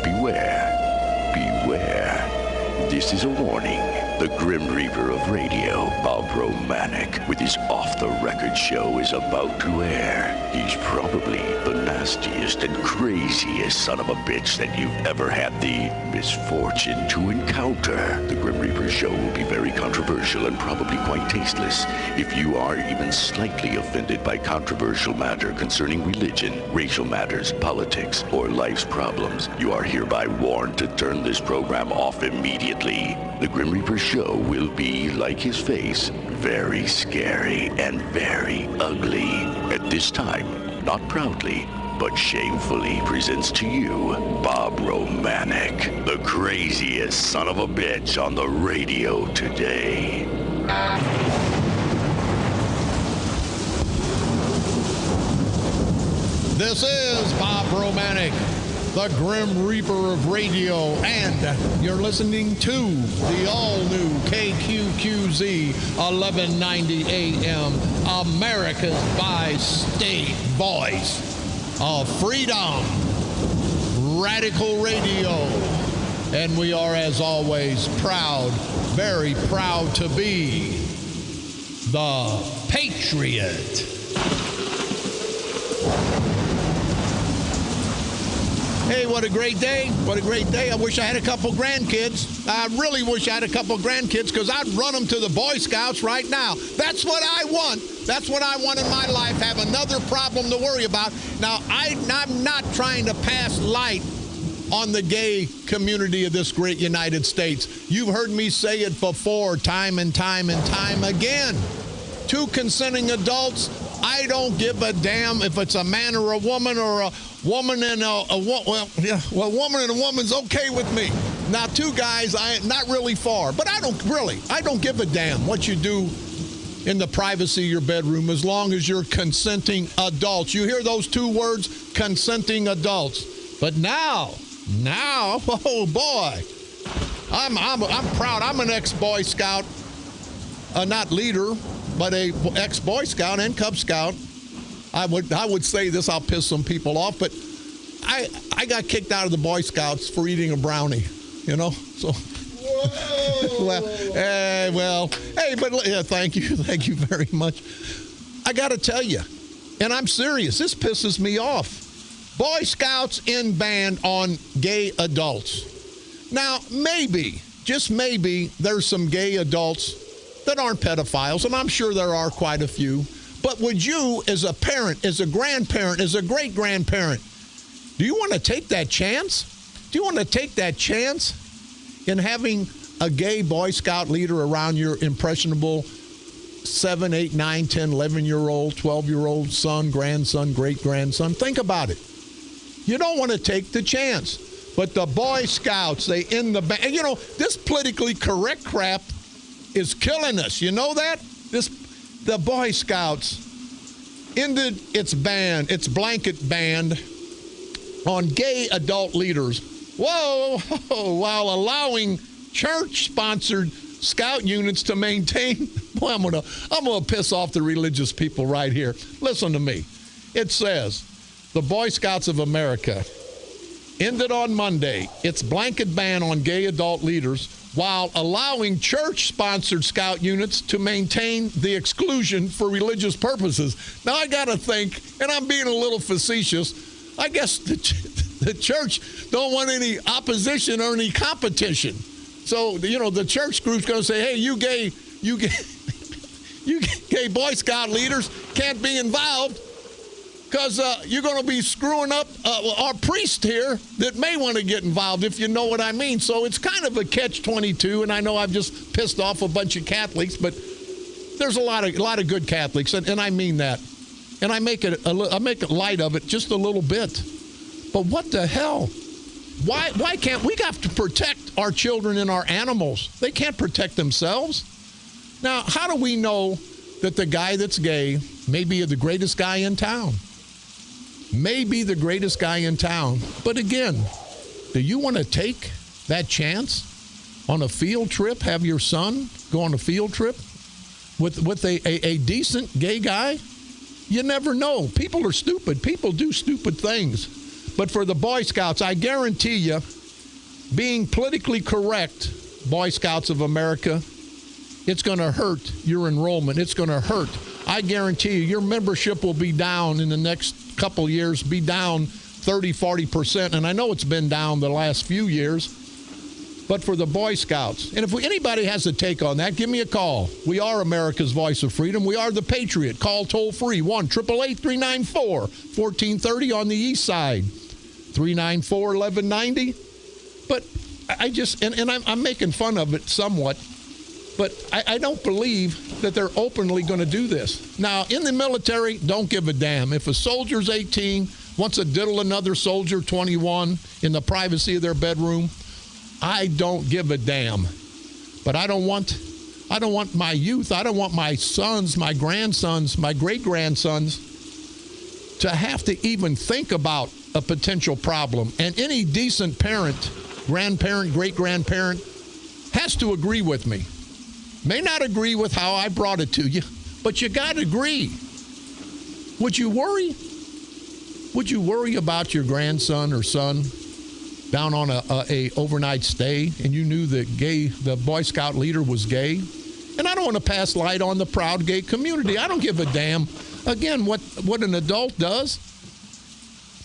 Beware. Beware. This is a warning. The Grim Reaper of radio, Bob Romanik, with his off-the-record show is about to air. He's probably the nastiest and craziest son of a bitch that you've ever had the misfortune to encounter. The Grim Reaper show will be very controversial and probably quite tasteless. If you are even slightly offended by controversial matter concerning religion, racial matters, politics, or life's problems, you are hereby warned to turn this program off immediately. The Grim Reaper show will be, like his face, very scary and very ugly. At this time, not proudly, but shamefully presents to you Bob Romanik, the craziest son of a bitch on the radio today. This is Bob Romanik, the Grim Reaper of radio, and you're listening to the all-new KQQZ 1190 AM, America's bi-state voice of freedom, radical radio. And we are, as always, proud, very proud to be the Patriot. Hey, what a great day. What a great day. I wish I had a couple grandkids. I really wish I had a couple grandkids because I'd run them to the Boy Scouts right now. That's what I want. That's what I want in my life, have another problem to worry about. Now, I'm not trying to pass light on the gay community of this great United States. You've heard me say it before, time and time and time again. Two consenting adults, I don't give a damn if it's a man or a woman or a woman and a woman and a woman's okay with me. Now, two guys, not really far, but I don't give a damn what you do in the privacy of your bedroom as long as you're consenting adults. You hear those two words, consenting adults. But now, oh boy, I'm proud. I'm an ex-Boy Scout, not leader, but a ex-Boy Scout and Cub Scout. I would say this, I'll piss some people off, but I got kicked out of the Boy Scouts for eating a brownie, you know? So, thank you very much. I got to tell you, and I'm serious, this pisses me off. Boy Scouts in ban on gay adults. Now, maybe, just maybe, there's some gay adults that aren't pedophiles, and I'm sure there are quite a few. But would you, as a parent, as a grandparent, as a great-grandparent, do you want to take that chance? Do you want to take that chance in having a gay Boy Scout leader around your impressionable 7, 8, 9, 10, 11-year-old, 12-year-old son, grandson, great-grandson? Think about it. You don't want to take the chance. But the Boy Scouts, they in the ban. And, you know, this politically correct crap is killing us. You know that? The Boy Scouts ended its ban, its blanket ban on gay adult leaders. Whoa, while allowing church-sponsored scout units to maintain. Boy, I'm gonna piss off the religious people right here. Listen to me. It says, the Boy Scouts of America ended on Monday its blanket ban on gay adult leaders while allowing church-sponsored scout units to maintain the exclusion for religious purposes. Now, I got to think, and I'm being a little facetious, I guess the church don't want any opposition or any competition. So, you know, the church group's going to say, hey, you gay Boy Scout leaders can't be involved because you're going to be screwing up our priest here that may want to get involved, if you know what I mean. So it's kind of a catch-22, and I know I've just pissed off a bunch of Catholics, but there's a lot of good Catholics, and I mean that. And I make it light of it just a little bit. But what the hell? Why can't we have to protect our children and our animals? They can't protect themselves. Now, how do we know that the guy that's gay may be the greatest guy in town? May be the greatest guy in town. But again, do you want to take that chance on a field trip, have your son go on a field trip with a decent gay guy? You never know. People are stupid. People do stupid things. But for the Boy Scouts, I guarantee you, being politically correct, Boy Scouts of America, it's going to hurt your enrollment. It's going to hurt. I guarantee you, your membership will be down in the next couple years, be down 30, 40%. And I know it's been down the last few years. But for the Boy Scouts, and if anybody has a take on that, give me a call. We are America's voice of freedom. We are the Patriot. Call toll free 1-888-394-1430 on the east side, 394-1190. But I just, and I'm making fun of it somewhat, but I don't believe that they're openly going to do this. Now, in the military, don't give a damn. If a soldier's 18, wants to diddle another soldier 21 in the privacy of their bedroom, I don't give a damn. But I don't want my youth, I don't want my sons, my grandsons, my great-grandsons to have to even think about a potential problem. And any decent parent, grandparent, great-grandparent, has to agree with me. May not agree with how I brought it to you, but you got to agree. Would you worry? Would you worry about your grandson or son down on a overnight stay and you knew that the Boy Scout leader was gay? And I don't want to pass light on the proud gay community. I don't give a damn, again, what an adult does.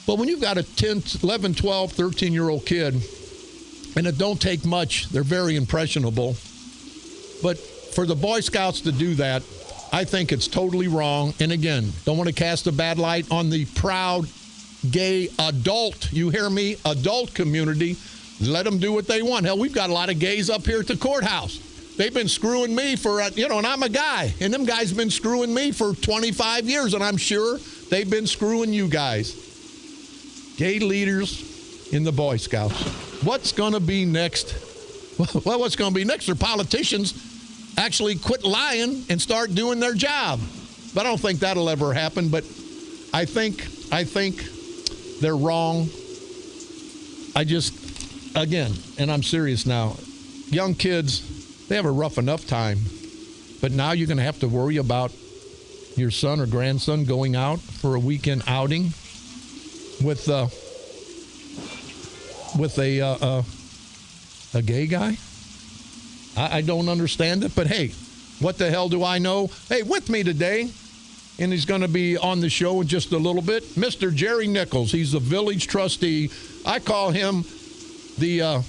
But when you've got a 10, 11, 12, 13-year-old kid, and it don't take much, they're very impressionable. But for the Boy Scouts to do that, I think it's totally wrong. And again, don't want to cast a bad light on the proud gay adult, you hear me, adult community. Let them do what they want. Hell, we've got a lot of gays up here at the courthouse. They've been screwing me for, and I'm a guy. And them guys been screwing me for 25 years, and I'm sure they've been screwing you guys. Gay leaders in the Boy Scouts. What's going to be next? Well, what's going to be next are politicians actually quit lying and start doing their job. But I don't think that'll ever happen. But I think they're wrong. I just, again, and I'm serious now, young kids, they have a rough enough time. But now you're going to have to worry about your son or grandson going out for a weekend outing with a gay guy. I don't understand it, but hey, what the hell do I know? Hey, with me today, and he's going to be on the show in just a little bit, Mr. Jerry Nichols. He's the village trustee. I call him I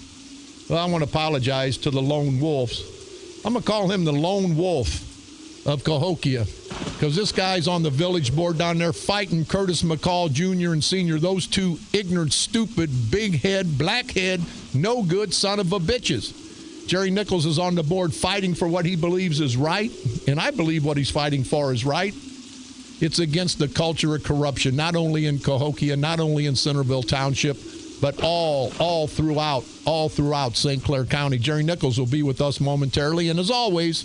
want to apologize to the lone wolves. I'm going to call him the lone wolf of Cahokia, because this guy's on the village board down there fighting Curtis McCall Jr. and Sr., those two ignorant, stupid, big head, black head, no good son of a bitches. Jerry Nichols is on the board fighting for what he believes is right, and I believe what he's fighting for is right. It's against the culture of corruption, not only in Cahokia, not only in Centerville Township, but all throughout St. Clair County. Jerry Nichols will be with us momentarily, and as always,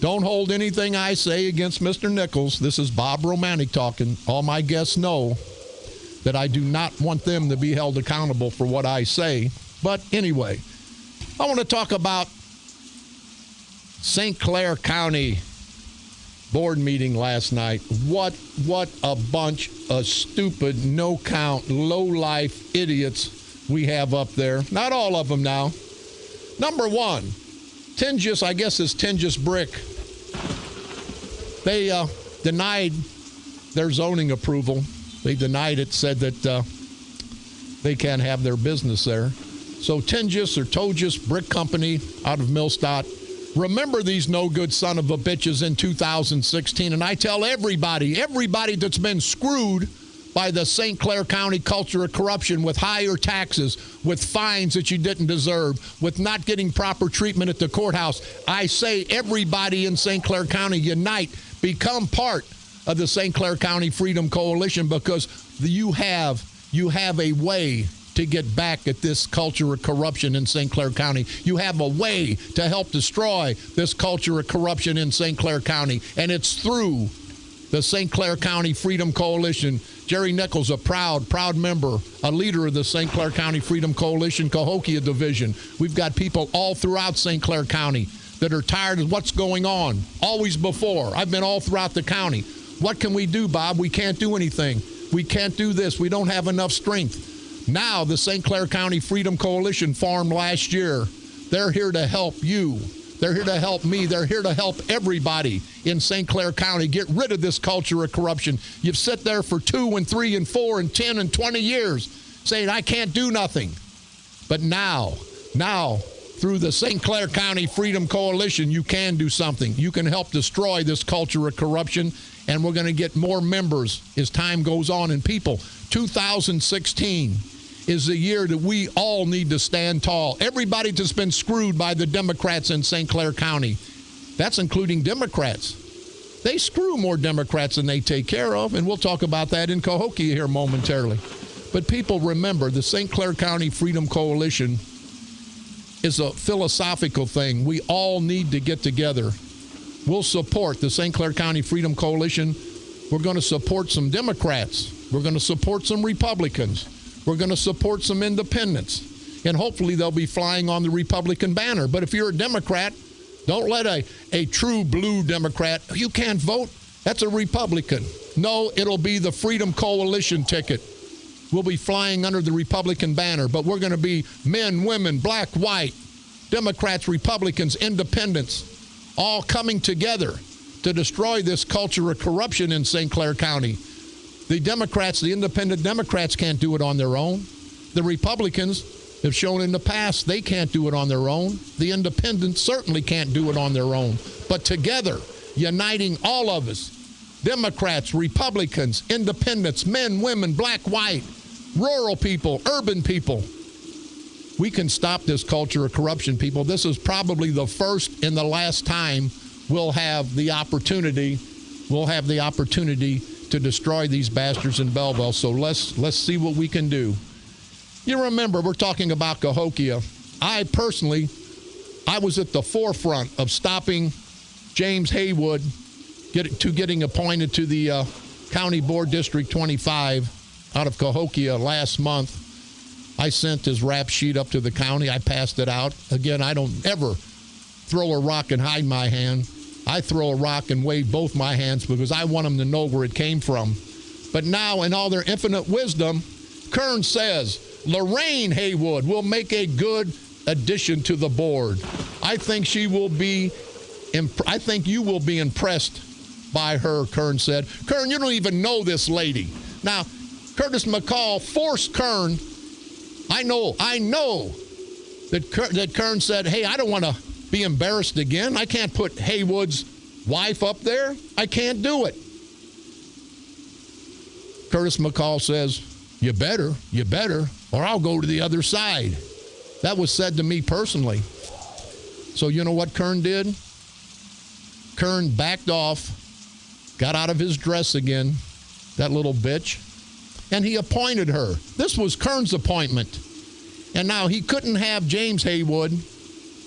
don't hold anything I say against Mr. Nichols. This is Bob Romanik talking. All my guests know that I do not want them to be held accountable for what I say. But anyway, I want to talk about St. Clair County board meeting last night. What a bunch of stupid, no-count, low-life idiots we have up there. Not all of them now. Number one, Tingis, I guess it's Tingis Brick. They denied their zoning approval. They denied it, said that they can't have their business there. So Tingis or Togis Brick Company out of Millstadt, remember these no-good son of a bitches in 2016. And I tell everybody that's been screwed by the St. Clair County culture of corruption with higher taxes, with fines that you didn't deserve, with not getting proper treatment at the courthouse. I say everybody in St. Clair County unite, become part of the St. Clair County Freedom Coalition, because you have a way to get back at this culture of corruption in St. Clair County. You have a way to help destroy this culture of corruption in St. Clair County, and it's through the St. Clair County Freedom Coalition. Jerry Nichols, a proud member, a leader of the St. Clair County Freedom Coalition Cahokia Division. We've got people all throughout St. Clair County that are tired of what's going on. Always before. I've been all throughout the county. What can we do, Bob? We can't do anything. We can't do this. We don't have enough strength. Now, the St. Clair County Freedom Coalition formed last year. They're here to help you. They're here to help me. They're here to help everybody in St. Clair County get rid of this culture of corruption. You've sat there for 2 and 3 and 4 and 10 and 20 years saying, I can't do nothing. But now, through the St. Clair County Freedom Coalition, you can do something. You can help destroy this culture of corruption, and we're going to get more members as time goes on. And people, 2016 is the year that we all need to stand tall. Everybody that's been screwed by the Democrats in St. Clair County, that's including Democrats. They screw more Democrats than they take care of, and we'll talk about that in Cahokia here momentarily. But people, remember, the St. Clair County Freedom Coalition is a philosophical thing. We all need to get together. We'll support the St. Clair County Freedom Coalition. We're going to support some Democrats. We're going to support some Republicans. We're going to support some independents. And hopefully they'll be flying on the Republican banner. But if you're a Democrat, don't let a true blue Democrat, you can't vote, that's a Republican. No, it'll be the Freedom Coalition ticket. We'll be flying under the Republican banner, but we're going to be men, women, black, white, Democrats, Republicans, independents, all coming together to destroy this culture of corruption in St. Clair County. The Democrats, the independent Democrats can't do it on their own. The Republicans have shown in the past they can't do it on their own. The independents certainly can't do it on their own. But together, uniting all of us, Democrats, Republicans, independents, men, women, black, white, rural people, urban people, we can stop this culture of corruption, people. This is probably the first and the last time we'll have the opportunity to destroy these bastards in Belleville. So let's see what we can do. You remember, we're talking about Cahokia. I was at the forefront of stopping James Haywood getting appointed to the County Board District 25 out of Cahokia last month. I sent his rap sheet up to the county. I passed it out. Again, I don't ever throw a rock and hide my hand. I throw a rock and wave both my hands because I want them to know where it came from. But now, in all their infinite wisdom, Kern says Lorraine Haywood will make a good addition to the board. I think you will be impressed by her, Kern said. Kern, you don't even know this lady. Now, Curtis McCall forced Kern. I know that Kern said, hey, I don't want to be embarrassed again. I can't put Haywood's wife up there. I can't do it. Curtis McCall says, you better, or I'll go to the other side. That was said to me personally. So you know what Kern did? Kern backed off, got out of his dress again, that little bitch, and he appointed her. This was Kern's appointment. And now he couldn't have James Haywood,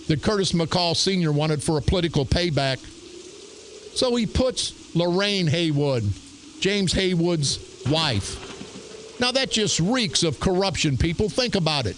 that Curtis McCall Sr. wanted for a political payback. So he puts Lorraine Haywood, James Haywood's wife. Now that just reeks of corruption, people. Think about it.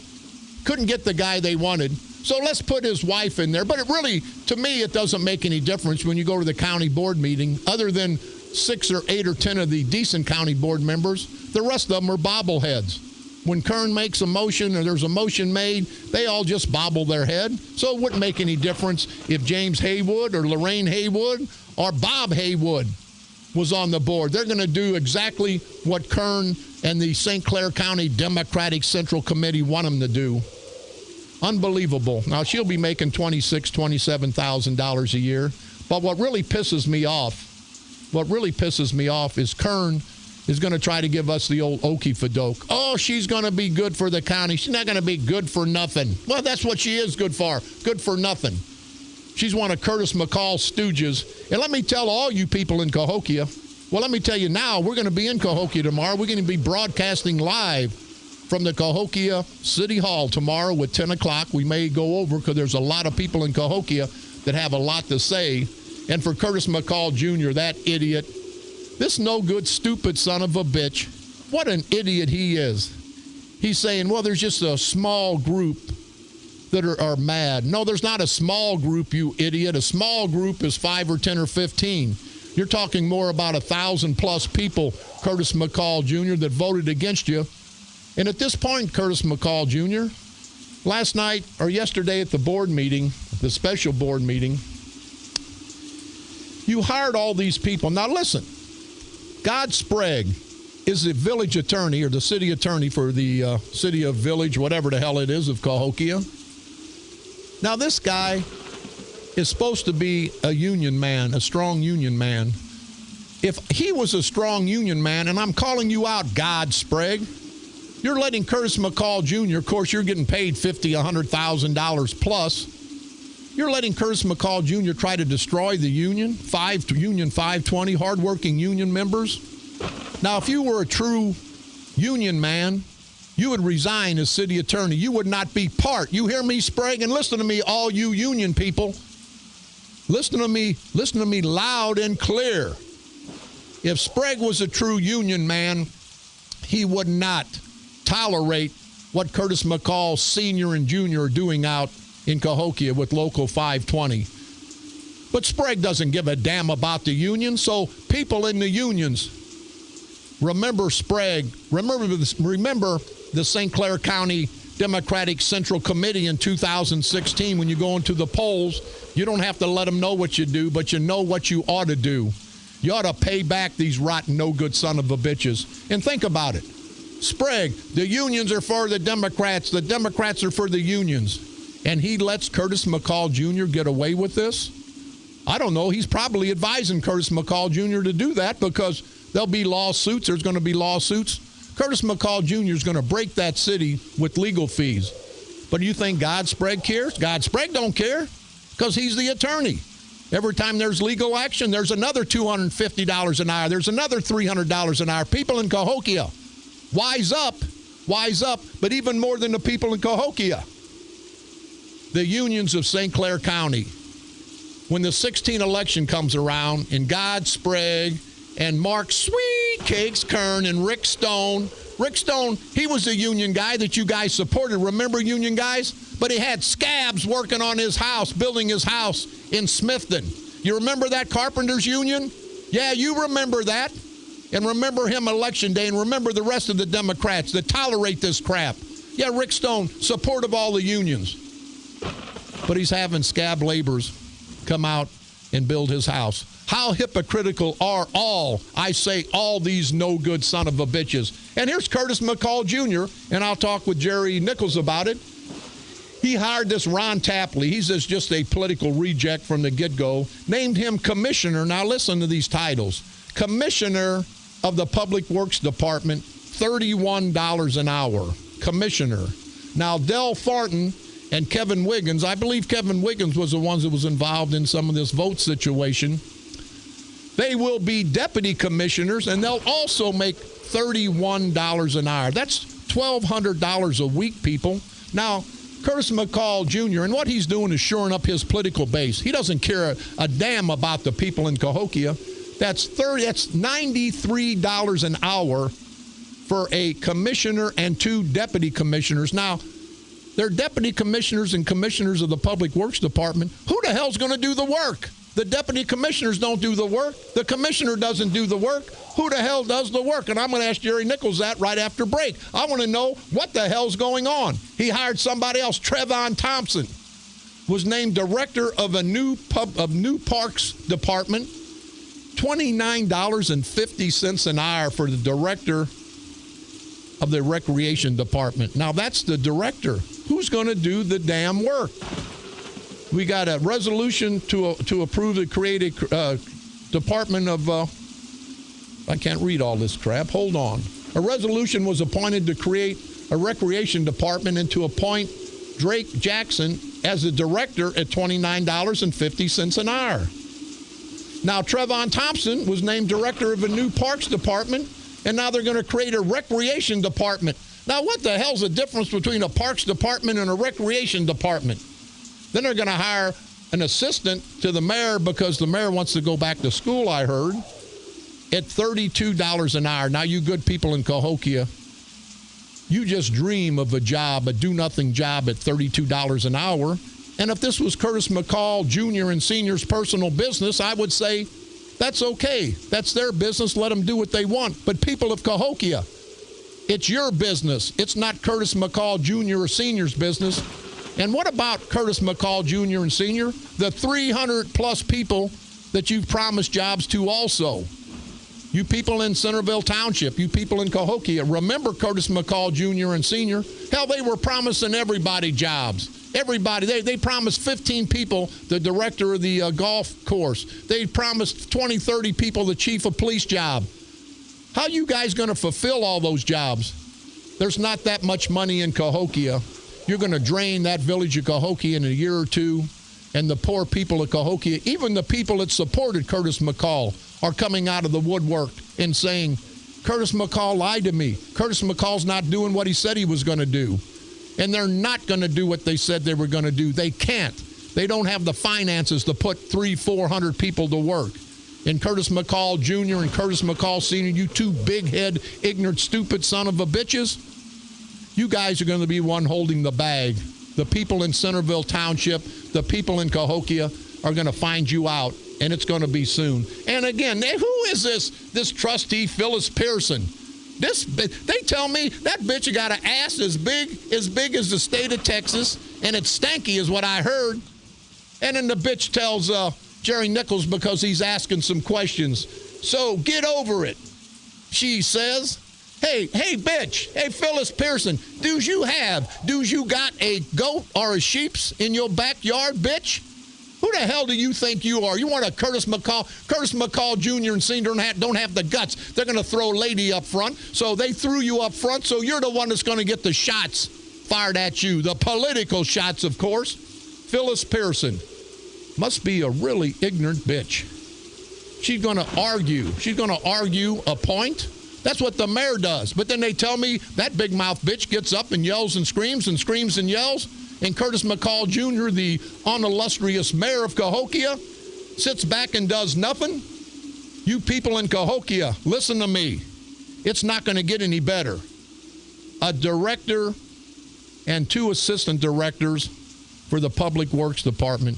Couldn't get the guy they wanted. So let's put his wife in there. But it really, to me, it doesn't make any difference when you go to the county board meeting, other than 6 or 8 or 10 of the decent county board members. The rest of them are bobbleheads. When Kern makes a motion or there's a motion made, they all just bobble their head. So it wouldn't make any difference if James Haywood or Lorraine Haywood or Bob Haywood was on the board. They're going to do exactly what Kern and the St. Clair County Democratic Central Committee want them to do. Unbelievable. Now, she'll be making $26,000, $27,000 a year. But what really pisses me off is Kern is going to try to give us the old okey-fadoke. Oh, she's going to be good for the county. She's not going to be good for nothing. Well, that's what she is good for nothing. She's one of Curtis McCall's stooges. And let me tell all you people in Cahokia, well, let me tell you now, we're going to be in Cahokia tomorrow. We're going to be broadcasting live from the Cahokia City Hall tomorrow at 10 o'clock. We may go over because there's a lot of people in Cahokia that have a lot to say. And for Curtis McCall Jr., that idiot, this no-good, stupid son of a bitch, what an idiot he is. He's saying, well, there's just a small group that are mad. No, there's not a small group, you idiot. A small group is 5 or 10 or 15. You're talking more about 1,000+ people, Curtis McCall Jr., that voted against you. And at this point, Curtis McCall Jr., last night or yesterday at the board meeting, the special board meeting, you hired all these people. Now listen, God Sprague is the village attorney or the city attorney for the city of Village, whatever the hell it is, of Cahokia. Now this guy is supposed to be a union man, a strong union man. If he was a strong union man, and I'm calling you out, God Sprague, you're letting Curtis McCall Jr., of course, you're getting paid $50,000, $100,000 plus. You're letting Curtis McCall Jr. try to destroy the union, Union 520, hardworking union members. Now, if you were a true union man, you would resign as city attorney. You would not be part. You hear me, Sprague? And listen to me, all you union people. Listen to me loud and clear. If Sprague was a true union man, he would not tolerate what Curtis McCall Sr. and Jr. are doing out in Cahokia with Local 520. But Sprague doesn't give a damn about the union, so people in the unions, remember Sprague. Remember the St. Clair County Democratic Central Committee in 2016 when you go into the polls. You don't have to let them know what you do, but you know what you ought to do. You ought to pay back these rotten, no-good son of a bitches. And think about it. Sprague, the unions are for the Democrats are for the unions. And he lets Curtis McCall Jr. get away with this? I don't know. He's probably advising Curtis McCall Jr. to do that because there'll be lawsuits. There's going to be lawsuits. Curtis McCall Jr. is going to break that city with legal fees. But do you think God Sprague cares? God Sprague don't care because he's the attorney. Every time there's legal action, there's another $250 an hour. There's another $300 an hour. People in Cahokia, wise up, but even more than the people in Cahokia. The unions of St. Clair County. When the 2016 election comes around and God Sprague and Mark Sweet Cakes Kern and Rick Stone, he was a union guy that you guys supported. Remember union guys? But he had scabs working on his house, building his house in Smithton. You remember that carpenters union? Yeah, you remember that. And remember him election day, and remember the rest of the Democrats that tolerate this crap. Yeah, Rick Stone, support of all the unions. But he's having scab laborers come out and build his house. How hypocritical are all these no-good son of a bitches. And here's Curtis McCall Jr., and I'll talk with Jerry Nichols about it. He hired this Ron Tapley. He's just a political reject from the get-go. Named him commissioner. Now listen to these titles. Commissioner of the Public Works Department, $31 an hour. Commissioner. Now Del Farton and Kevin Wiggins, I believe Kevin Wiggins was the ones that was involved in some of this vote situation. They will be deputy commissioners, and they'll also make $31 an hour. That's $1,200 a week, people. Now, Curtis McCall Jr., and what he's doing is shoring up his political base. He doesn't care a damn about the people in Cahokia. That's $93 an hour for a commissioner and 2 deputy commissioners. Now, they're deputy commissioners and commissioners of the Public Works Department. Who the hell's going to do the work? The deputy commissioners don't do the work. The commissioner doesn't do the work. Who the hell does the work? And I'm going to ask Jerry Nichols that right after break. I want to know what the hell's going on. He hired somebody else. Trevon Thompson was named director of a new parks department. $29.50 an hour for the director of the recreation department. Now that's the director. Who's going to do the damn work? We got a resolution to approve the creative department of, I can't read all this crap. Hold on. A resolution was appointed to create a recreation department and to appoint Drake Jackson as the director at $29.50 an hour. Now, Trevon Thompson was named director of a new parks department, and now they're going to create a recreation department. Now, what the hell's the difference between a parks department and a recreation department? Then they're going to hire an assistant to the mayor because the mayor wants to go back to school, I heard, at $32 an hour. Now, you good people in Cahokia, you just dream of a job, a do-nothing job at $32 an hour. And if this was Curtis McCall Jr. and Sr.'s personal business, I would say That's okay. That's their business. Let them do what they want. But people of Cahokia, it's your business. It's not Curtis McCall Jr. or Sr.'s business. And what about Curtis McCall Jr. and Sr.? The 300-plus people that you've promised jobs to also. You people in Centerville Township, you people in Cahokia, remember Curtis McCall Jr. and Sr.? Hell, they were promising everybody jobs. Everybody. They promised 15 people the director of the golf course. They promised 20, 30 people the chief of police job. How are you guys going to fulfill all those jobs? There's not that much money in Cahokia. You're going to drain that village of Cahokia in a year or two. And the poor people of Cahokia, even the people that supported Curtis McCall, are coming out of the woodwork and saying, Curtis McCall lied to me. Curtis McCall's not doing what he said he was going to do. And they're not going to do what they said they were going to do. They can't. They don't have the finances to put 300-400 people to work. And Curtis McCall Jr. and Curtis McCall Sr., you two big-head, ignorant, stupid son of a bitches, you guys are going to be one holding the bag. The people in Centerville Township, the people in Cahokia are going to find you out, and it's going to be soon. And again, who is this trustee, Phyllis Pearson? They tell me that bitch got an ass as big as the state of Texas, and it's stanky is what I heard. And then the bitch tells Jerry Nichols because he's asking some questions. So get over it, she says. Hey, bitch. Hey, Phyllis Pearson, do you got a goat or a sheeps in your backyard, bitch? Who the hell do you think you are? You want a Curtis McCall Jr. and Sr. don't have the guts. They're going to throw a lady up front. So they threw you up front, so you're the one that's going to get the shots fired at you. The political shots, of course. Phyllis Pearson must be a really ignorant bitch. She's going to argue. She's going to argue a point. That's what the mayor does. But then they tell me that big mouth bitch gets up and yells and screams and yells. And Curtis McCall Jr., the unillustrious mayor of Cahokia, sits back and does nothing. You people in Cahokia, listen to me. It's not going to get any better. A director and 2 assistant directors for the Public Works Department,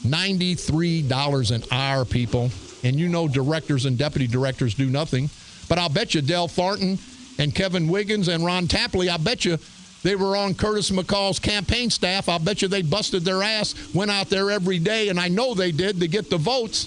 $93 an hour, people. And you know directors and deputy directors do nothing. But I'll bet you Del Thornton and Kevin Wiggins and Ron Tapley, I'll bet you they were on Curtis McCall's campaign staff. I'll bet you they busted their ass, went out there every day, and I know they did, to get the votes.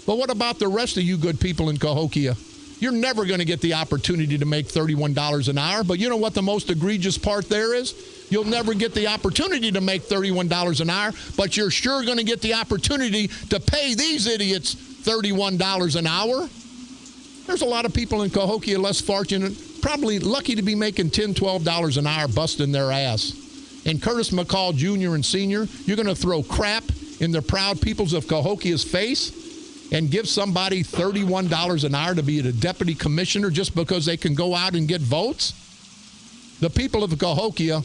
But what about the rest of you good people in Cahokia? You're never going to get the opportunity to make $31 an hour. But you know what the most egregious part there is? You'll never get the opportunity to make $31 an hour, but you're sure going to get the opportunity to pay these idiots $31 an hour. There's a lot of people in Cahokia less fortunate, probably lucky to be making $10, $12 an hour busting their ass. And Curtis McCall Jr. and Sr., you're going to throw crap in the proud peoples of Cahokia's face and give somebody $31 an hour to be a deputy commissioner just because they can go out and get votes? The people of Cahokia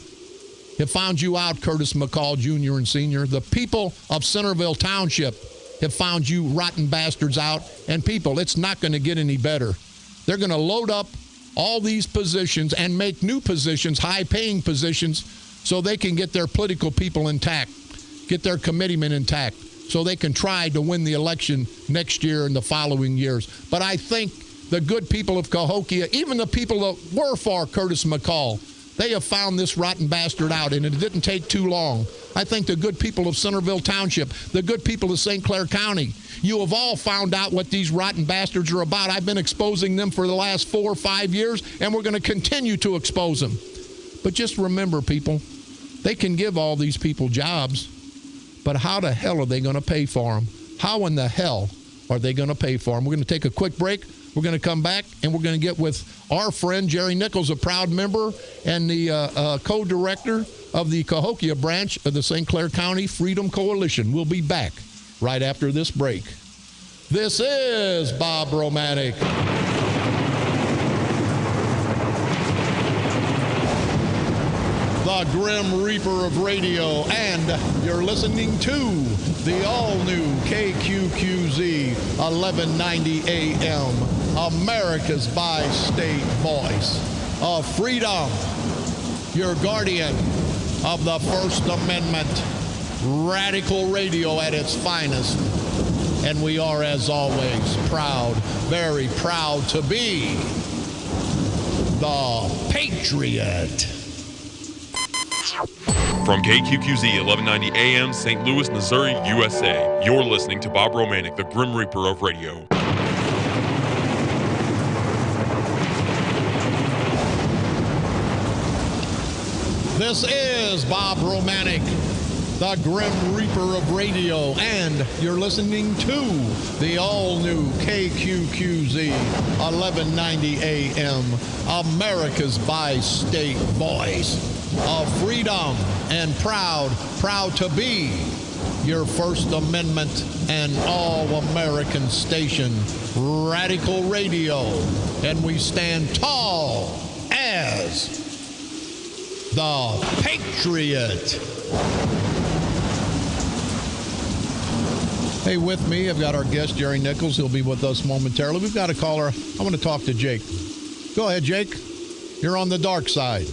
have found you out, Curtis McCall Jr. and Sr. The people of Centerville Township have found you rotten bastards out. And people, it's not going to get any better. They're going to load up all these positions and make new positions, high-paying positions, so they can get their political people intact, get their committeemen intact, so they can try to win the election next year and the following years. But I think the good people of Cahokia, even the people that were for Curtis McCall, they have found this rotten bastard out, and it didn't take too long. I think the good people of Centerville Township, the good people of St. Clair County, you have all found out what these rotten bastards are about. I've been exposing them for the last 4 or 5 years, and we're going to continue to expose them. But just remember, people, they can give all these people jobs, but how the hell are they going to pay for them? How in the hell are they going to pay for them? We're going to take a quick break. We're going to come back, and we're going to get with our friend Jerry Nichols, a proud member and the co-director of the Cahokia branch of the St. Clair County Freedom Coalition. We'll be back right after this break. This is Bob Romanik. The Grim Reaper of radio, and you're listening to the all-new KQQZ 1190 AM, America's bi-state voice of freedom, your guardian of the First Amendment, radical radio at its finest. And we are, as always, proud, very proud to be the Patriot. From KQQZ 1190 AM, St. Louis, Missouri, USA, you're listening to Bob Romanik, the Grim Reaper of radio. This is Bob Romanik, the Grim Reaper of radio, and you're listening to the all-new KQQZ 1190 AM, America's bi-state voice of freedom, and proud to be your First Amendment and all-American station, Radical Radio. And we stand tall as the Patriot. Hey, with me, I've got our guest, Jerry Nichols. He'll be with us momentarily. We've got a caller. I want to talk to Jake. Go ahead, Jake. You're on the dark side.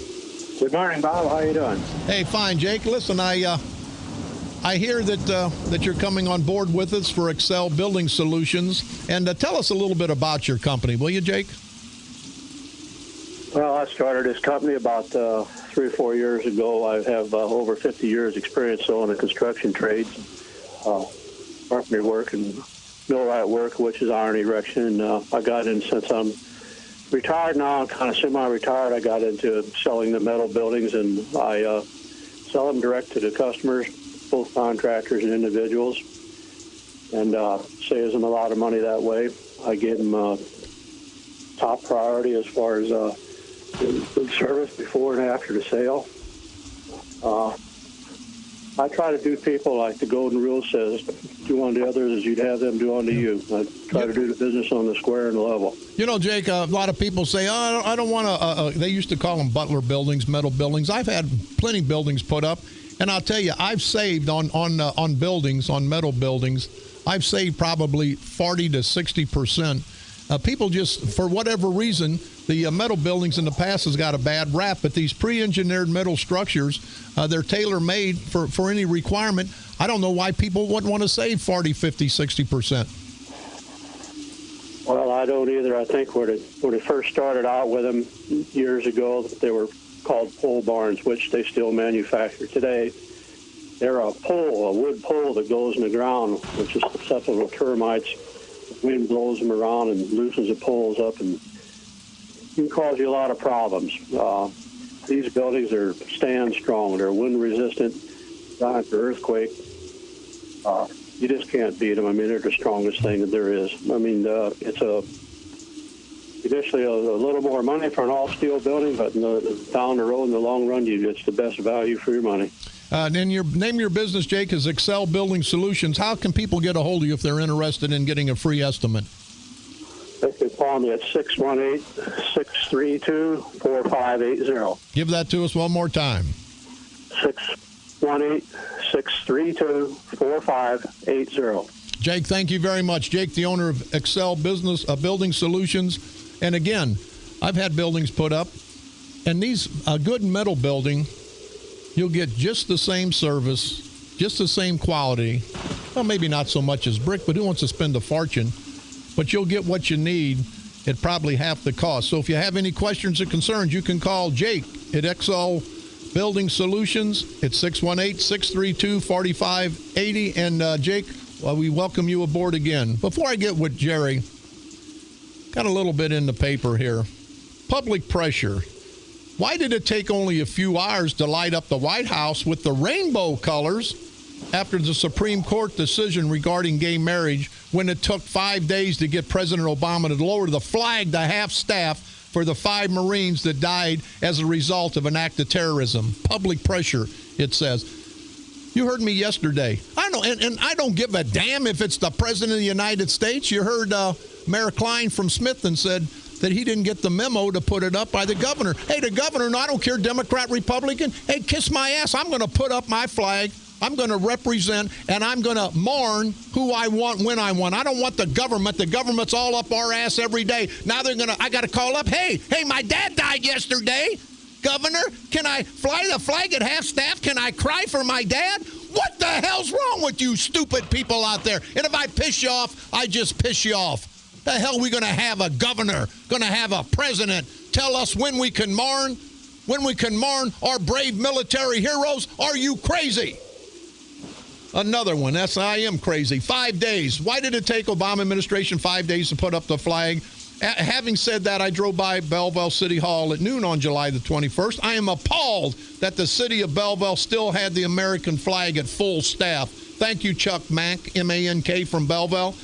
Good morning, Bob. How you doing? Hey, fine, Jake. Listen, I hear that you're coming on board with us for Excel Building Solutions. And tell us a little bit about your company, will you, Jake? Well, I started this company about 3 or 4 years ago. I have over 50 years experience in the construction trades, carpentry work and millwright work, which is iron erection. I got in since I'm retired now. I'm kind of semi-retired. I got into selling the metal buildings, and I sell them direct to the customers, both contractors and individuals, and saves them a lot of money that way. I give them top priority as far as good service before and after the sale. I try to do people like the golden rule says, do unto others as you'd have them do unto you. I try to do the business on the square and level. You know, Jake, a lot of people say, oh, I don't want to, they used to call them butler buildings, metal buildings. I've had plenty of buildings put up, and I'll tell you, I've saved on buildings, on metal buildings, I've saved probably 40 to 60%. People just, for whatever reason, the metal buildings in the past has got a bad rap, but these pre-engineered metal structures, they're tailor-made for any requirement. I don't know why people wouldn't want to save 40, 50, 60%. Well, I don't either. I think when it first started out with them years ago, they were called pole barns, which they still manufacture today. They're a wood pole that goes in the ground, which is susceptible to termites. Wind blows them around and loosens the poles up, and it can cause you a lot of problems. These buildings stand strong. They're wind resistant, designed for earthquake. You just can't beat them. I mean, they're the strongest thing that there is. I mean, it's initially a little more money for an all-steel building, but down the road, in the long run, it's the best value for your money. And your name your business, Jake, is Excel Building Solutions. How can people get a hold of you if they're interested in getting a free estimate? They can call me at 618-632-4580. Give that to us one more time. 618-632-4580. Jake, thank you very much. Jake, the owner of Excel Building Solutions. And again, I've had buildings put up, and a good metal building, you'll get just the same service, just the same quality. Well, maybe not so much as brick, but who wants to spend a fortune? But you'll get what you need at probably half the cost. So if you have any questions or concerns, you can call Jake at Excel Building Solutions at 618-632-4580. And Jake, we welcome you aboard again. Before I get with Jerry, got a little bit in the paper here. Public pressure. Why did it take only a few hours to light up the White House with the rainbow colors after the Supreme Court decision regarding gay marriage, when it took 5 days to get President Obama to lower the flag to half-staff for the 5 Marines that died as a result of an act of terrorism? Public pressure, it says. You heard me yesterday. I know, and I don't give a damn if it's the President of the United States. You heard Mayor Klein from Smithton said that he didn't get the memo to put it up by the governor. Hey, the governor, no, I don't care, Democrat, Republican. Hey, kiss my ass. I'm going to put up my flag. I'm going to represent, and I'm going to mourn who I want when I want. I don't want the government. The government's all up our ass every day. Now I got to call up, hey, my dad died yesterday. Governor, can I fly the flag at half-staff? Can I cry for my dad? What the hell's wrong with you stupid people out there? And if I piss you off, I just piss you off. The hell we going to have a governor, going to have a president tell us when we can mourn? When we can mourn our brave military heroes? Are you crazy? Another one. I am crazy. 5 days. Why did it take Obama administration 5 days to put up the flag? Having said that, I drove by Belleville City Hall at noon on July the 21st. I am appalled that the city of Belleville still had the American flag at full staff. Thank you, Chuck Mank, M-A-N-K, from Belleville.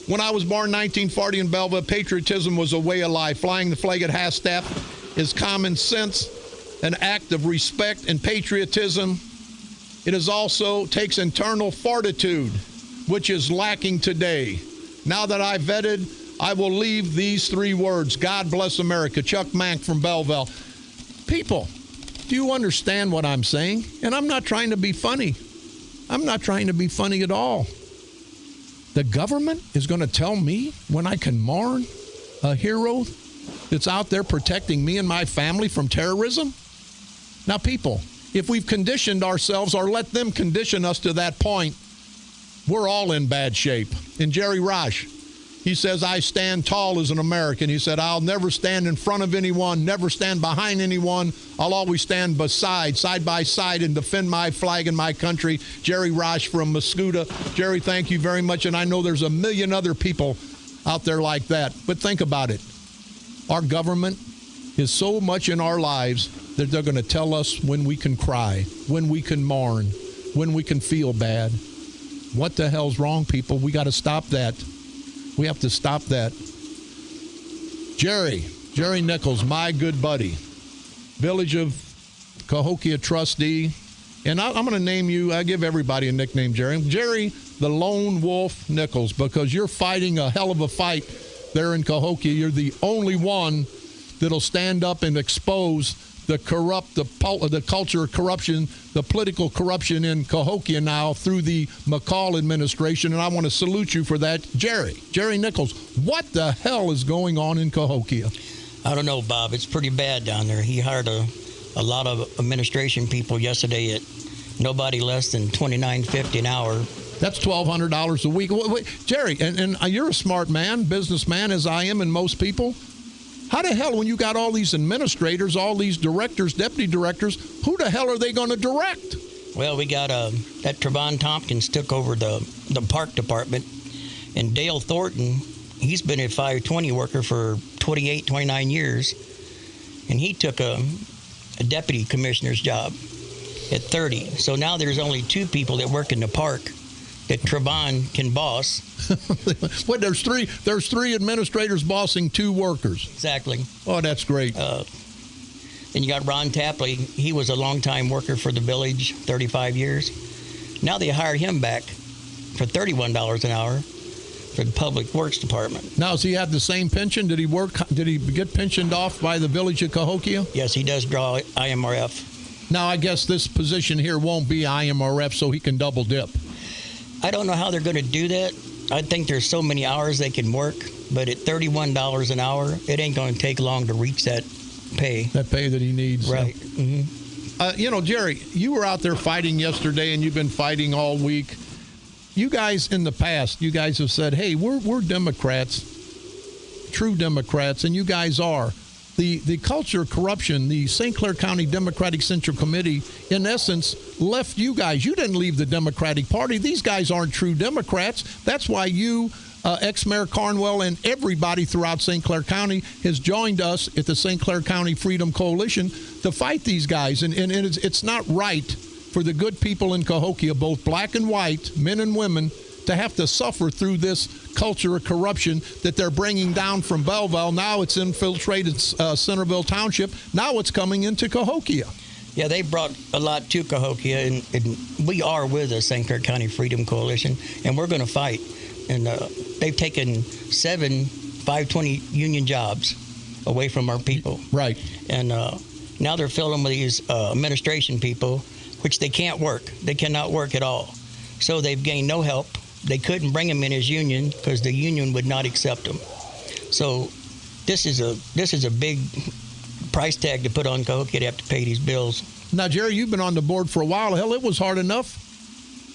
When I was born in 1940 in Belleville, patriotism was a way of life. Flying the flag at half-staff is common sense, an act of respect and patriotism. It is also takes internal fortitude, which is lacking today. Now that I've vetted, I will leave these 3 words. God bless America. Chuck Mank from Belleville. People, do you understand what I'm saying? And I'm not trying to be funny. I'm not trying to be funny at all. The government is going to tell me when I can mourn a hero that's out there protecting me and my family from terrorism? Now, people, if we've conditioned ourselves or let them condition us to that point, we're all in bad shape. And Jerry Rosh, he says, I stand tall as an American. He said, I'll never stand in front of anyone, never stand behind anyone. I'll always stand side by side, and defend my flag and my country. Jerry Rosh from Mascoutah. Jerry, thank you very much. And I know there's a million other people out there like that. But think about it. Our government is so much in our lives that they're going to tell us when we can cry, when we can mourn, when we can feel bad. What the hell's wrong, people? We got to stop that. We have to stop that. Jerry Nichols, my good buddy, Village of Cahokia trustee. And I'm going to name you, I give everybody a nickname, Jerry. Jerry, the Lone Wolf Nichols, because you're fighting a hell of a fight there in Cahokia. You're the only one that'll stand up and expose the culture of corruption, the political corruption in Cahokia now through the McCall administration, and I want to salute you for that. Jerry Nichols, what the hell is going on in Cahokia? I don't know, Bob. It's pretty bad down there. He hired a lot of administration people yesterday at nobody less than $29.50 an hour. That's $1,200 a week. Wait, Jerry, and you're a smart man, businessman, as I am, and most people. How the hell, when you got all these administrators, all these directors, deputy directors, who the hell are they going to direct? Well, we got that Trevon Tompkins took over the park department, and Dale Thornton, he's been a 520 worker for 28, 29 years, and he took a deputy commissioner's job at 30. So now there's only 2 people that work in the park that Trevon can boss. What? There's three administrators bossing 2 workers. Exactly. Oh, that's great. Then you got Ron Tapley. He was a longtime worker for the village, 35 years. Now they hired him back for $31 an hour for the Public Works Department. Now, does he have the same pension? Did he get pensioned off by the village of Cahokia? Yes, he does draw IMRF. Now, I guess this position here won't be IMRF, so he can double dip. I don't know how they're going to do that. I think there's so many hours they can work, but at $31 an hour, it ain't going to take long to reach that pay. That pay that he needs. Right. So. Mm-hmm. Jerry, you were out there fighting yesterday, and you've been fighting all week. You guys in the past, you guys have said, hey, we're Democrats, true Democrats, and you guys are. The culture of corruption, the St. Clair County Democratic Central Committee, in essence, left you guys. You didn't leave the Democratic Party. These guys aren't true Democrats. That's why you, ex-Mayor Carnwell, and everybody throughout St. Clair County has joined us at the St. Clair County Freedom Coalition to fight these guys. And it's not right for the good people in Cahokia, both black and white, men and women, to have to suffer through this culture of corruption that they're bringing down from Belleville. Now it's infiltrated Centerville Township. Now it's coming into Cahokia. Yeah, they brought a lot to Cahokia, and we are with the St. Clair County Freedom Coalition, and we're going to fight. And they've taken 7 520 union jobs away from our people. Right. And now they're filling with these administration people, which they can't work. They cannot work at all. So they've gained no help. They couldn't bring him in his union because the union would not accept him. So this is a big price tag to put on Cahokia to have to pay these bills. Now, Jerry, you've been on the board for a while. Hell, it was hard enough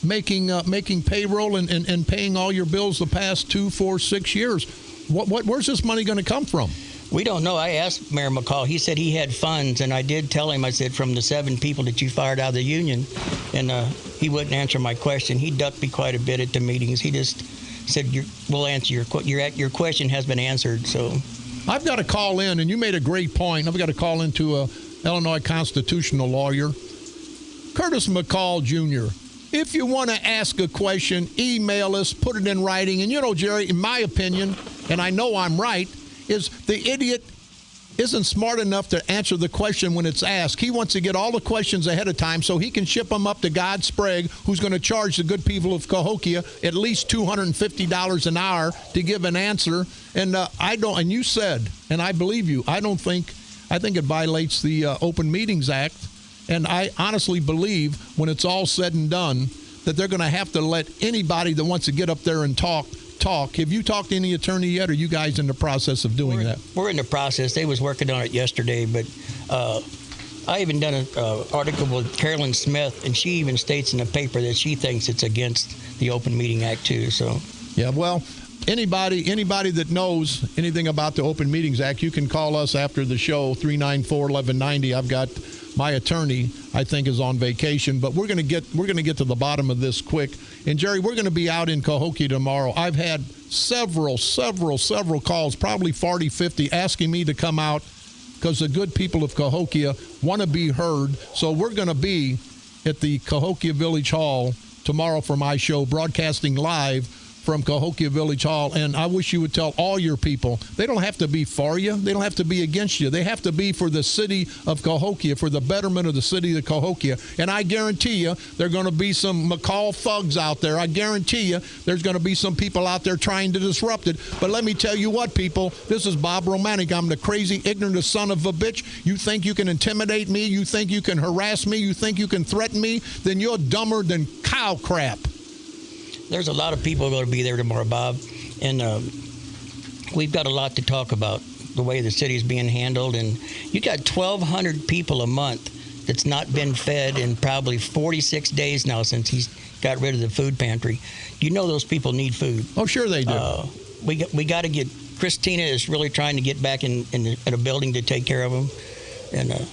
making payroll and paying all your bills the past 2, 4, 6 years. Where's this money going to come from? We don't know. I asked Mayor McCall. He said he had funds, and I did tell him, I said, from the 7 people that you fired out of the union, and he wouldn't answer my question. He ducked me quite a bit at the meetings. He just said, we'll answer your question has been answered. So I've got to call in, and you made a great point. I've got to call into a Illinois constitutional lawyer, Curtis McCall Jr. If you want to ask a question, email us, put it in writing. And, Jerry, in my opinion, and I know I'm right, is the idiot isn't smart enough to answer the question when it's asked. He wants to get all the questions ahead of time so he can ship them up to God Sprague, who's going to charge the good people of Cahokia at least $250 an hour to give an answer. And and you said, and I believe you, I think it violates the Open Meetings Act. And I honestly believe when it's all said and done that they're going to have to let anybody that wants to get up there and talk. Have you talked to any attorney yet, or are you guys in the process of doing that? We're in the process. They was working on it yesterday, but I even done an article with Carolyn Smith, and she even states in the paper that she thinks it's against the Open Meeting Act too. So yeah, well, anybody that knows anything about the Open Meetings Act, you can call us after the show, 394-1190. I've got my attorney, I think, is on vacation, but we're going to get to the bottom of this quick. And Jerry, we're going to be out in Cahokia tomorrow. I've had several calls, probably 40, 50, asking me to come out because the good people of Cahokia want to be heard. So we're going to be at the Cahokia Village Hall tomorrow for my show, broadcasting live from Cahokia Village Hall. And I wish you would tell all your people, they don't have to be for you. They don't have to be against you. They have to be for the city of Cahokia, for the betterment of the city of Cahokia. And I guarantee you there are going to be some McCall thugs out there. I guarantee you there's going to be some people out there trying to disrupt it. But let me tell you what, people, this is Bob Romanik. I'm the crazy, ignorant son of a bitch. You think you can intimidate me? You think you can harass me? You think you can threaten me? Then you're dumber than cow crap. There's a lot of people going to be there tomorrow, Bob, and we've got a lot to talk about, the way the city's being handled. And you got 1,200 people a month that's not been fed in probably 46 days now since he's got rid of the food pantry. You know those people need food. Oh, sure they do. We got to get, Christina is really trying to get back in a building to take care of them. And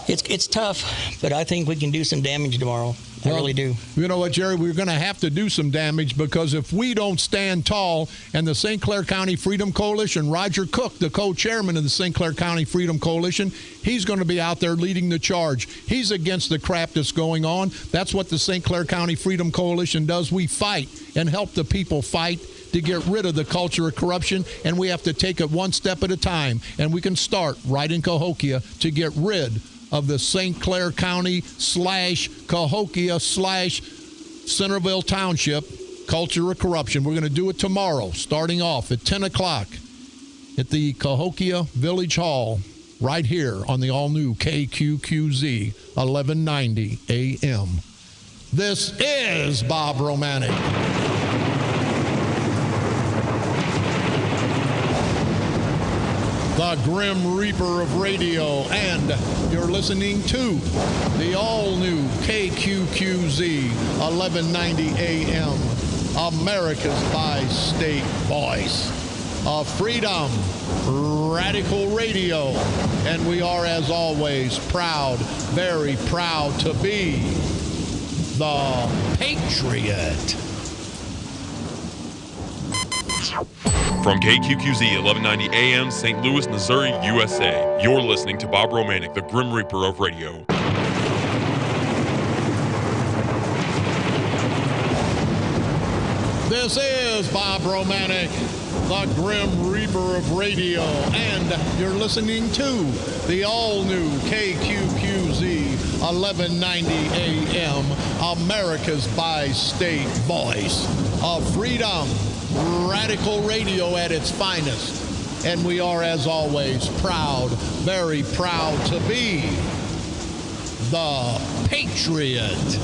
it's tough, but I think we can do some damage tomorrow. I really do. You know what, Jerry? We're going to have to do some damage because if we don't stand tall, and the St. Clair County Freedom Coalition, Roger Cook, the co-chairman of the St. Clair County Freedom Coalition, he's going to be out there leading the charge. He's against the crap that's going on. That's what the St. Clair County Freedom Coalition does. We fight and help the people fight to get rid of the culture of corruption, and we have to take it one step at a time. And we can start right in Cahokia to get rid of the St. Clair County / Cahokia / Centerville Township culture of corruption. We're going to do it tomorrow, starting off at 10 o'clock at the Cahokia Village Hall, right here on the all-new KQQZ 1190 AM. This is Bob Romanik. The Grim Reaper of radio, and you're listening to the all-new KQQZ 1190 AM, America's bi-state voice of freedom, radical radio. And we are, as always, proud, very proud to be the Patriot. From KQQZ 1190 AM, St. Louis, Missouri, USA, you're listening to Bob Romanik, the Grim Reaper of radio. This is Bob Romanik, the Grim Reaper of radio, and you're listening to the all-new KQQZ 1190 AM, America's bi-state voice of freedom, radical radio at its finest. And we are, as always, proud, very proud to be the Patriot.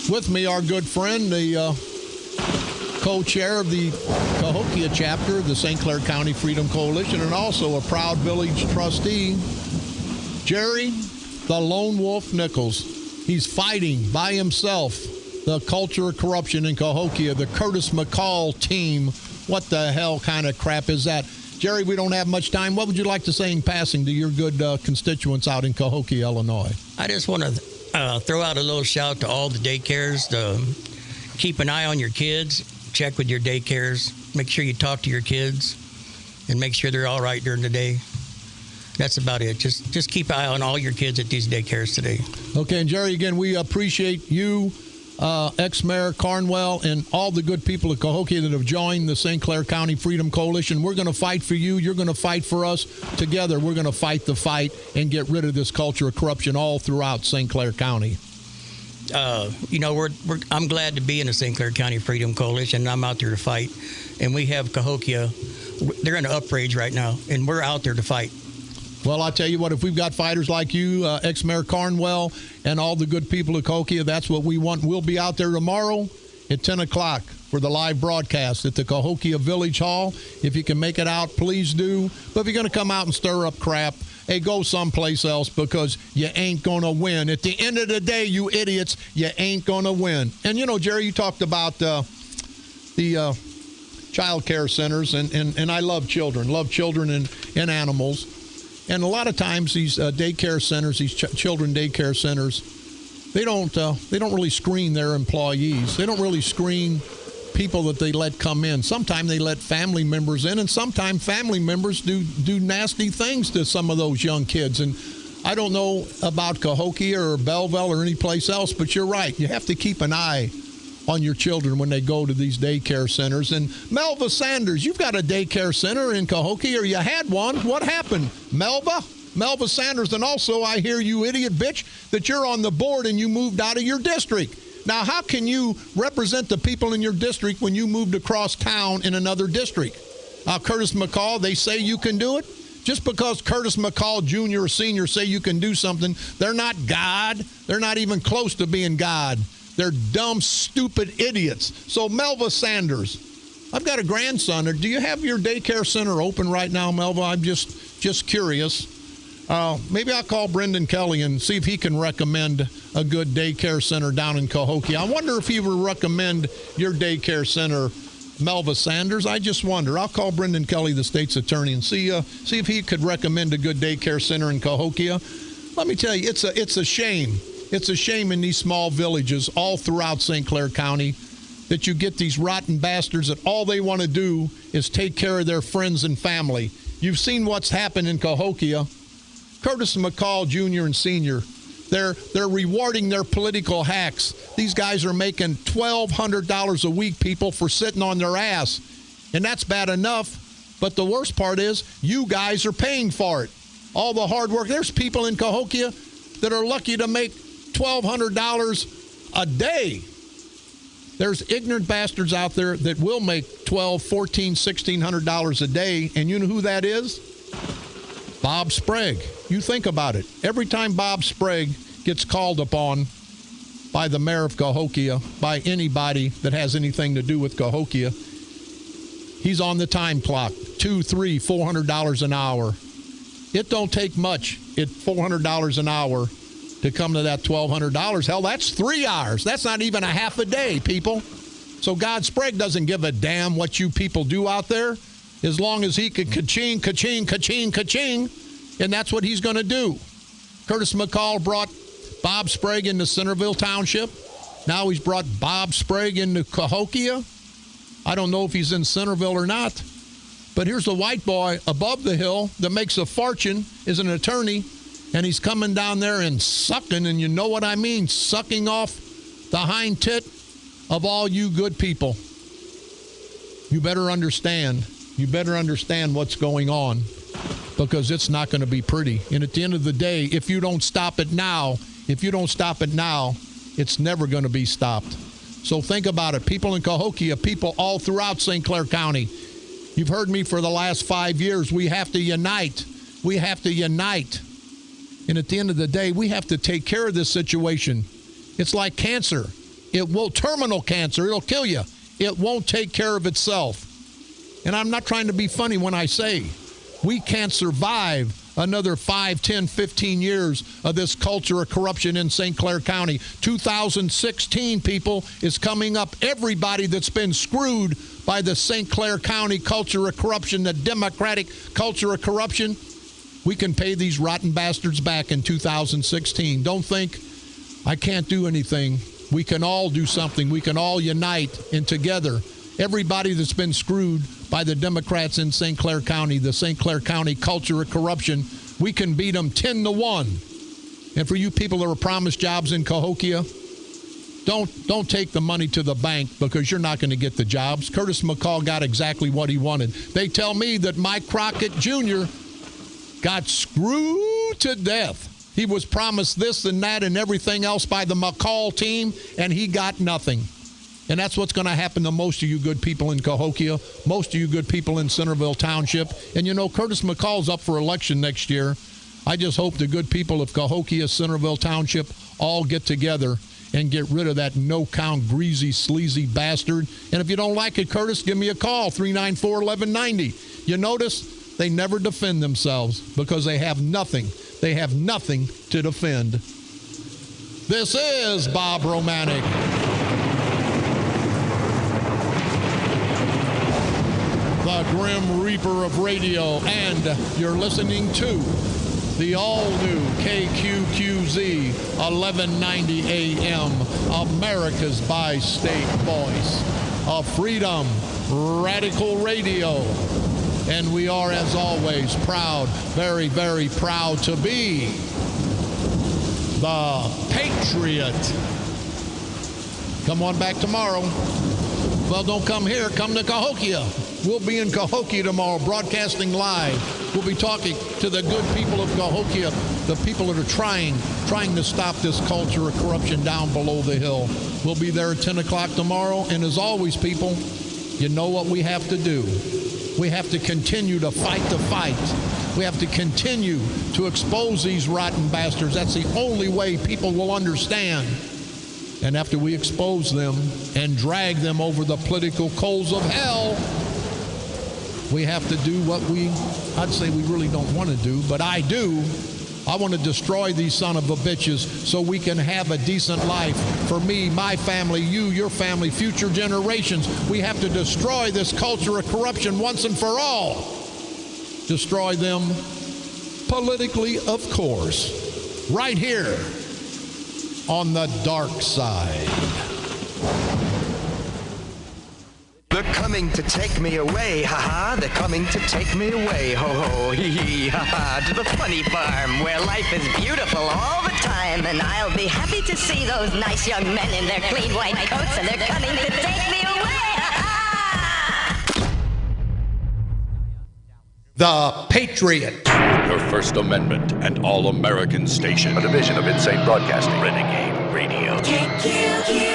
With me, our good friend, the co-chair of the Cahokia chapter of the St. Clair County Freedom Coalition, and also a proud village trustee, Jerry the Lone Wolf Nichols. He's fighting by himself the culture of corruption in Cahokia, the Curtis McCall team. What the hell kind of crap is that? Jerry, we don't have much time. What would you like to say in passing to your good constituents out in Cahokia, Illinois? I just want to throw out a little shout to all the daycares to keep an eye on your kids, check with your daycares, make sure you talk to your kids, and make sure they're all right during the day. That's about it. Just keep an eye on all your kids at these daycares today. Okay, and Jerry, again, we appreciate you, ex-Mayor Carnwell, and all the good people of Cahokia that have joined the St. Clair County Freedom Coalition. We're going to fight for you. You're going to fight for us. Together, we're going to fight the fight and get rid of this culture of corruption all throughout St. Clair County. I'm glad to be in the St. Clair County Freedom Coalition, and I'm out there to fight. And we have Cahokia. They're in an uprage right now, and we're out there to fight. Well, I'll tell you what, if we've got fighters like you, ex-Mayor Carnwell, and all the good people of Cahokia, that's what we want. We'll be out there tomorrow at 10 o'clock for the live broadcast at the Cahokia Village Hall. If you can make it out, please do. But if you're going to come out and stir up crap, hey, go someplace else, because you ain't going to win. At the end of the day, you idiots, you ain't going to win. And, Jerry, you talked about the child care centers, and I love children and animals. And a lot of times these daycare centers, these children daycare centers, they don't really screen their employees. They don't really screen people that they let come in. Sometimes they let family members in, and sometimes family members do nasty things to some of those young kids. And I don't know about Cahokia or Belleville or any place else, but you're right. You have to keep an eye on your children when they go to these daycare centers. And Melva Sanders, you've got a daycare center in Cahokia, or you had one. What happened, Melva Sanders? And also, I hear, you idiot bitch, that you're on the board and you moved out of your district. Now, how can you represent the people in your district when you moved across town in another district? Curtis McCall, they say you can do it. Just because Curtis McCall Jr. or Sr. say you can do something, they're not God. They're not even close to being God. They're dumb, stupid idiots. So, Melva Sanders, I've got a grandson. Do you have your daycare center open right now, Melva? I'm just curious. Maybe I'll call Brendan Kelly and see if he can recommend a good daycare center down in Cahokia. I wonder if he would recommend your daycare center, Melva Sanders. I just wonder. I'll call Brendan Kelly, the state's attorney, and see if he could recommend a good daycare center in Cahokia. Let me tell you, it's a shame. It's a shame in these small villages all throughout St. Clair County that you get these rotten bastards that all they want to do is take care of their friends and family. You've seen what's happened in Cahokia. Curtis McCall Jr. and Sr., they're rewarding their political hacks. These guys are making $1,200 a week, people, for sitting on their ass. And that's bad enough. But the worst part is you guys are paying for it. All the hard work. There's people in Cahokia that are lucky to make $1,200 a day. There's ignorant bastards out there that will make $1,200, $1,400, $1,600 a day. And you know who that is? Bob Sprague. You think about it. Every time Bob Sprague gets called upon by the mayor of Cahokia, by anybody that has anything to do with Cahokia, he's on the time clock. $200, $300, $400 an hour. It don't take much at $400 an hour to come to that $1,200. Hell, that's 3 hours. That's not even a half a day, people. So God Sprague doesn't give a damn what you people do out there, as long as he could ka-ching, ka-ching, ka-ching, ka-ching, and that's what he's going to do. Curtis McCall brought Bob Sprague into Centerville Township. Now he's brought Bob Sprague into Cahokia. I don't know if he's in Centerville or not. But here's the white boy above the hill that makes a fortune, is an attorney, and he's coming down there and sucking, and you know what I mean, sucking off the hind tit of all you good people. You better understand. You better understand what's going on, because it's not going to be pretty. And at the end of the day, if you don't stop it now, it's never going to be stopped. So think about it. People in Cahokia, people all throughout St. Clair County, you've heard me for the last 5 years. We have to unite. We have to unite. And at the end of the day, we have to take care of this situation. It's like cancer. It will, terminal cancer. It'll kill you. It won't take care of itself. And I'm not trying to be funny when I say we can't survive another 5, 10, 15 years of this culture of corruption in St. Clair County. 2016, people, is coming up. Everybody that's been screwed by the St. Clair County culture of corruption, the Democratic culture of corruption, we can pay these rotten bastards back in 2016. Don't think I can't do anything. We can all do something. We can all unite, and together, everybody that's been screwed by the Democrats in St. Clair County, the St. Clair County culture of corruption, we can beat them 10-1. And for you people that were promised jobs in Cahokia, don't take the money to the bank, because you're not going to get the jobs. Curtis McCall got exactly what he wanted. They tell me that Mike Crockett Jr. got screwed to death. He was promised this and that and everything else by the McCall team, and he got nothing. And that's what's going to happen to most of you good people in Cahokia, most of you good people in Centerville Township. And, you know, Curtis McCall's up for election next year. I just hope the good people of Cahokia, Centerville Township all get together and get rid of that no-count, greasy, sleazy bastard. And if you don't like it, Curtis, give me a call, 394-1190. You notice they never defend themselves because they have nothing. They have nothing to defend. This is Bob Romanik. The Grim Reaper of Radio, and you're listening to the all-new KQQZ 1190 AM, America's bi-state voice of freedom, radical radio. And we are, as always, proud, very, very proud to be the Patriot. Come on back tomorrow. Well, don't come here. Come to Cahokia. We'll be in Cahokia tomorrow, broadcasting live. We'll be talking to the good people of Cahokia, the people that are trying to stop this culture of corruption down below the hill. We'll be there at 10 o'clock tomorrow. And as always, people, you know what we have to do. We have to continue to fight the fight. We have to continue to expose these rotten bastards. That's the only way people will understand. And after we expose them and drag them over the political coals of hell, we have to do what I'd say we really don't want to do, but I do. I want to destroy these son of a bitches so we can have a decent life for me, my family, you, your family, future generations. We have to destroy this culture of corruption once and for all. Destroy them politically, of course, right here on the dark side. They're coming to take me away, ha-ha. They're coming to take me away, ho-ho, hee-hee, ha-ha. To the funny farm where life is beautiful all the time. And I'll be happy to see those nice young men in their clean white coats. And they're coming to take me away, ha-ha. The Patriot. Your First Amendment and All-American Station. A division of Insane Broadcasting. Renegade Radio. KQQZ.